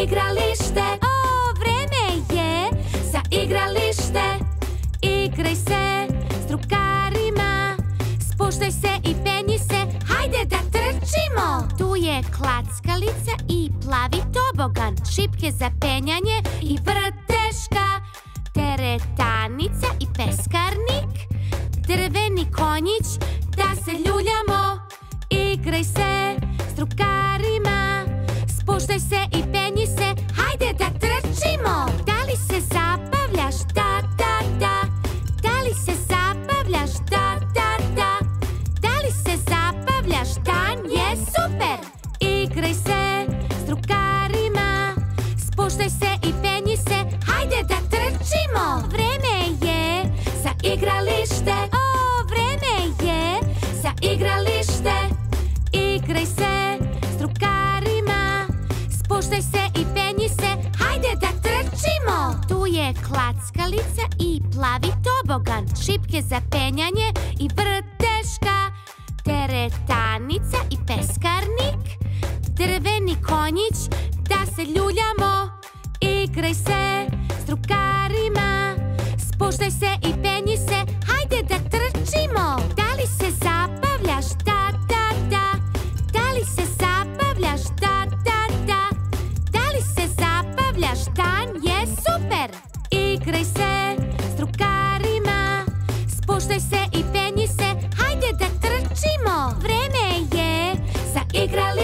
igralište. O, vreme je Za igralište. Igraj se s drugarima, spuštaj se i penji se, Hajde da trčimo. tu je klackalica i plavi tobogan, šipke za penjanje i vrteška, teretanica i peskarnik, drveni konjić, da se ljuljamo. Igraj se s drugarima, spuštaj se i penji se, Hajde da trčimo. da li se zabavljaš, da, da, da? Da li se zabavljaš, da, da, da? Da li se zabavljaš, dan je super. Igraj se s drugarima, spuštaj se i penji se, Hajde da trčimo. vreme je Za igralište. o, vreme je Za igralište. igraj se s drugarima, spuštaj se i penji se, Hajde da trčimo. tu je klackalica i plavi tobogan, šipke za penjanje i vrteška, teretanica i peskarnik, drveni konjić, da se ljuljamo. Igraj se s drugarima, spuštaj se i penji se, Hajde da trčimo. da li se zabavljaš, da, da, da? Da li se zabavljaš, da, da, da? Da li se zabavljaš, dan je super. Igraj se s drugarima, spuštaj se i penji se, Hajde da trčimo. vreme je Za igralište.